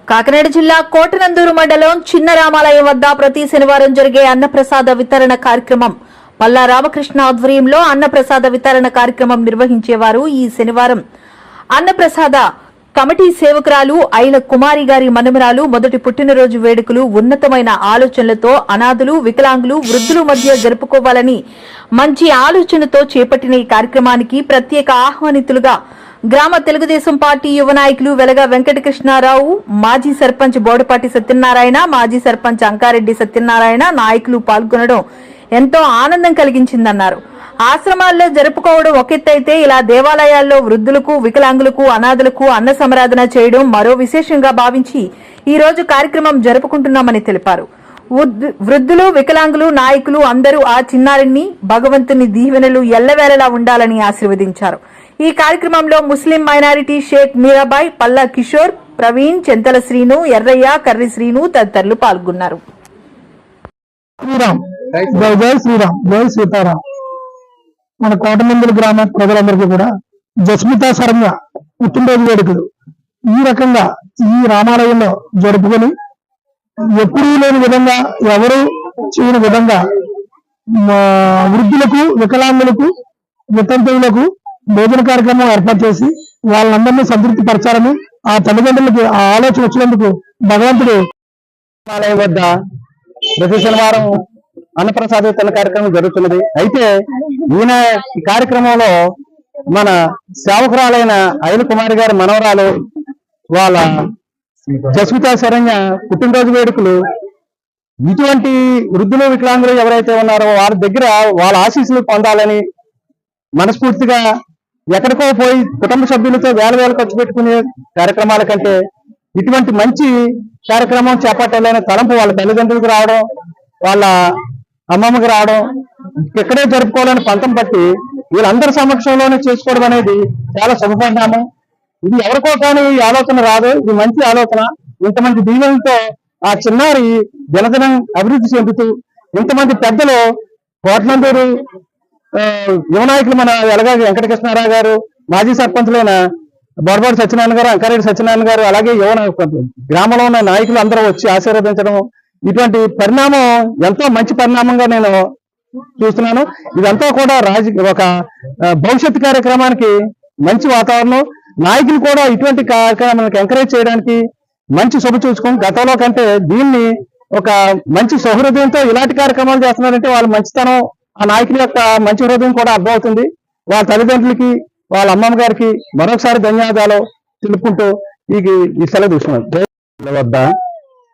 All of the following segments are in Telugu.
కాకినాడ జిల్లా కోటనందూరు మండలం చిన్న రామాలయం వద్ద ప్రతి శనివారం జరిగే అన్నప్రసాద వితరణ కార్యక్రమం పల్లా రామకృష్ణ ఆధ్వర్యంలో అన్నప్రసాద వితరణ కార్యక్రమం నిర్వహించేవారు. ఈ శనివారం అన్నప్రసాద కమిటీ సేవకురాలు ఐల కుమారి గారి మనుమరాలు మొదటి పుట్టినరోజు వేడుకలు ఉన్నతమైన ఆలోచనలతో అనాథులు, వికలాంగులు, వృద్ధుల మధ్య జరుపుకోవాలని మంచి ఆలోచనతో చేపట్టిన ఈ కార్యక్రమానికి ప్రత్యేక ఆహ్వానితులుగా గ్రామ తెలుగుదేశం పార్టీ యువ నాయకులు వెలగ వెంకటకృష్ణారావు, మాజీ సర్పంచ్ బోడపాటి సత్యనారాయణ, మాజీ సర్పంచ్ అంకారెడ్డి సత్యనారాయణ నాయకులు పాల్గొనడం ఎంతో ఆనందం కలిగించిందన్నారు. ఆశ్రమాల్లో జరుపుకోవడం ఒకెత్తైతే ఇలా దేవాలయాల్లో వృద్ధులకు, వికలాంగులకు, అనాథులకు అన్న సమరాధన చేయడం మరో విశేషంగా భావించి ఈ రోజు కార్యక్రమం జరుపుకుంటున్నామని తెలిపారు. వృద్ధులు, వికలాంగులు, నాయకులు అందరూ ఆ చిన్నారిని భగవంతుని దీవెనలు ఎల్లవేళలా ఉండాలని ఆశీర్వదించారు. ఈ కార్యక్రమంలో ముస్లిం మైనారిటీ షేక్ మీరాబాయ్, పల్లా కిషోర్, ప్రవీణ్, చెంతల శ్రీను, ఎర్రయ్య, కర్రి శ్రీను తదితరులు పాల్గొన్నారు. జై శ్రీరామ్, జై సీతారాం. మన కోటనందూరు గ్రామ ప్రజలందరికీ కూడా జస్మితా శరణ్య పుట్టినరోజు వేడుకలు ఈ రకంగా ఈ రామాలయంలో జరుపుకొని ఎప్పుడూ లేని విధంగా, ఎవరు చేయని విధంగా వృద్ధులకు, వికలాంగులకు, వితంతువులకు భోజన కార్యక్రమం ఏర్పాటు చేసి వాళ్ళందరినీ సంతృప్తి పరచాలని ఆ తల్లిదండ్రులకి ఆ ఆలోచన వచ్చినందుకు భగవంతుడు ఆలయం వద్ద ప్రతి శనివారం అన్నప్రసాద వితరణ కార్యక్రమం జరుగుతున్నది. అయితే ఈయన ఈ కార్యక్రమంలో మన సేవకురాలైన ఐల కుమారి గారి మనవరాలు వాళ్ళ జస్మితా శరణ్య పుట్టినరోజు వేడుకలు ఇటువంటి వృద్ధులు, వికలాంగులు ఎవరైతే ఉన్నారో వాళ్ళ దగ్గర వాళ్ళ ఆశీస్సులు పొందాలని మనస్ఫూర్తిగా ఎక్కడికో పోయి కుటుంబ సభ్యులతో వేల ఖర్చు పెట్టుకునే కార్యక్రమాల కంటే ఇటువంటి మంచి కార్యక్రమం చేపట్టాలనే తలంపు వాళ్ళ తల్లిదండ్రులకు రావడం, వాళ్ళ అమ్మమ్మకి రావడం, ఇక్కడే జరుపుకోవాలని పంతం పట్టి వీళ్ళందరి సమక్షంలోనే చేసుకోవడం అనేది చాలా శుభపరిణామం. ఇది ఎవరికో కానీ ఈ ఆలోచన రాదు. ఇది మంచి ఆలోచన. ఇంతమంది దీవెనలతో ఆ చిన్నారి దినదినం అభివృద్ధి చెందుతూ ఇంతమంది పెద్దలు కోటనందూరు యువ నాయకులు మన వెలగ వెంకటకృష్ణారావు గారు, మాజీ సర్పంచులైన బోడపాటి సత్యనారాయణ గారు, అంకారెడ్డి సత్యనారాయణ గారు, అలాగే గ్రామంలో ఉన్న నాయకులు అందరూ వచ్చి ఆశీర్వదించడం, ఇటువంటి పరిణామం ఎంతో మంచి పరిణామంగా నేను చూస్తున్నాను. ఇదంతా కూడా ఒక భవిష్యత్ కార్యక్రమానికి మంచి వాతావరణం. నాయకులు కూడా ఇటువంటి కార్యక్రమానికి ఎంకరేజ్ చేయడానికి మంచి శుభ చూసుకొని గతంలో కంటే దీన్ని ఒక మంచి సౌహృదయంతో ఇలాంటి కార్యక్రమాలు చేస్తున్నారంటే వాళ్ళ మంచితనం, ఆ నాయకుల యొక్క మంచి హృదయం కూడా అర్థమవుతుంది. వాళ్ళ తల్లిదండ్రులకి, వాళ్ళ అమ్మమ్మ గారికి మరొకసారి ధన్యవాదాలు తెలుపుకుంటూ ఈ సెలవు తీసుకున్నాను. వద్ద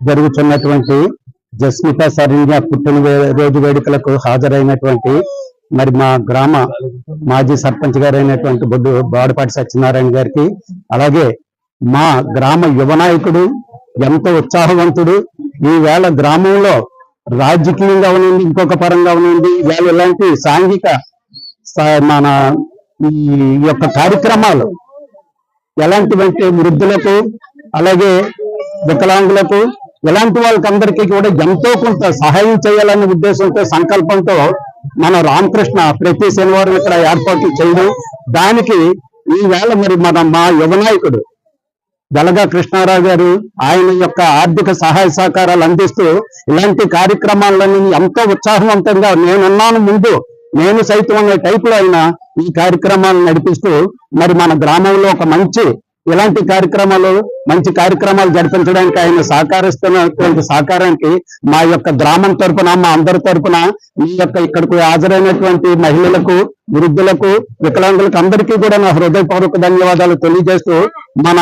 జరుగుతున్నటువంటి జస్మితా శరణ్య పుట్టినరోజు వేడుకలకు హాజరైనటువంటి మరి మా గ్రామ మాజీ సర్పంచ్ గారైనటువంటి బోడపాటి సత్యనారాయణ గారికి, అలాగే మా గ్రామ యువ నాయకుడు, ఎంతో ఉత్సాహవంతుడు, ఈవేళ గ్రామంలో రాజకీయంగా ఉన్నది, ఇంకొక పరంగా ఉన్నది, ఇవాళ ఇలాంటి సాంఘిక మన ఈ యొక్క కార్యక్రమాలు ఎలాంటివంటే వృద్ధులకు, అలాగే వికలాంగులకు, ఇలాంటి వాళ్ళకందరికీ కూడా ఎంతో కొంత సహాయం చేయాలనే ఉద్దేశంతో, సంకల్పంతో మన రామకృష్ణ ప్రతి శనివారం ఇక్కడ ఏర్పాట్లు చేయడం, దానికి ఈవేళ మరి మా యువ నాయకుడు వెలగ కృష్ణారావు గారు ఆయన యొక్క ఆర్థిక సహాయ సహకారాలు అందిస్తూ ఇలాంటి కార్యక్రమాలను ఎంతో ఉత్సాహవంతంగా నేనున్నాను ముందు, నేను సైతం అనే టైపులో అయినా ఈ కార్యక్రమాలను నడిపిస్తూ మరి మన గ్రామంలో ఒక ఇలాంటి మంచి కార్యక్రమాలు జరిపించడానికి ఆయన సహకరిస్తున్నటువంటి సహకారానికి మా యొక్క గ్రామం తరపున, మా అందరి తరపున, మీ యొక్క ఇక్కడికి హాజరైనటువంటి మహిళలకు, వృద్ధులకు, వికలాంగులకు అందరికీ కూడా నా హృదయపూర్వక ధన్యవాదాలు తెలియజేస్తూ మన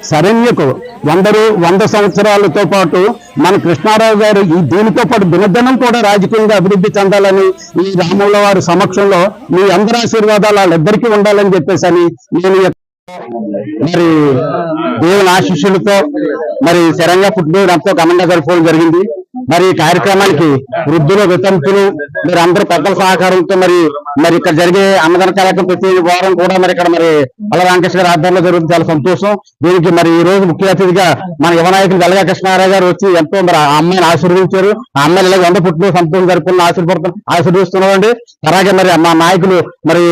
శరణ్యకు 100 సంవత్సరాలతో పాటు మన కృష్ణారావు గారు దీనితో పాటు దినదినం కూడా రాజకీయంగా అభివృద్ధి చెందాలని ఈ రాముల వారి సమక్షంలో మీ అందరి ఆశీర్వాదాలు వాళ్ళిద్దరికీ ఉండాలని చెప్పేసి నేను మరి దేవుని ఆశీస్సులతో మరి శరణ్య పుట్టినరోజు ఎంతో ఘనంగా జరుపుకోవడం జరిగింది. మరి ఈ కార్యక్రమానికి వృద్ధులు, వితంతులు మరి అందరూ పెద్దల సహకారంతో మరి ఇక్కడ జరిగే అన్నదాన కార్యక్రమం ప్రతి వారం కూడా మరి ఇక్కడ మరి పల్ల రామకృష్ణ గారి ఆధ్వర్యంలో జరుగుతుంది. చాలా సంతోషం. దీనికి మరి ఈ రోజు ముఖ్య అతిథిగా మన యువ నాయకులు వెలగ కృష్ణారావు గారు వచ్చి ఎంతో మరి ఆ అమ్మాయిని ఆశీర్వదించారు. ఆ అమ్మాయిలు ఇలా 100 పుట్టినరోజు సంతోషం జరుపుకున్న ఆశీర్వదిస్తున్నామండి. అలాగే మరి మా నాయకులు మరి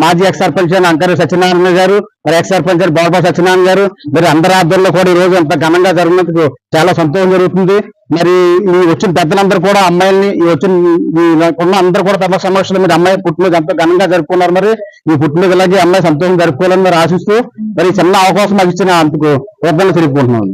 మాజీ ఎక్స్ సర్పంచ్ అంకారెడ్డి సత్యనారాయణ గారు, మరి ఎక్స్ సర్పంచ్ బోర్పా సత్యనారాయణ గారు, మరి అందరి ఆధ్వర్యంలో కూడా ఈ రోజు అంత ఘనంగా జరిగినందుకు చాలా సంతోషం జరుగుతుంది. మరి ఈ వచ్చిన పెద్దలందరూ కూడా అమ్మాయిల్ని ఉన్న అందరూ కూడా తమ సమక్షంలో మీరు అమ్మాయి పుట్టినరోజు ఎంతో ఘనంగా జరుపుకున్నారు. మరి ఈ పుట్టినరోజు ఇలాగే అమ్మాయి సంతోషం జరుపుకోవాలని మరి ఆశిస్తూ మరి చిన్న అవకాశం మాకు ఇచ్చిన అందుకు కృతజ్ఞతలు తెలుపుకుంటున్నాను.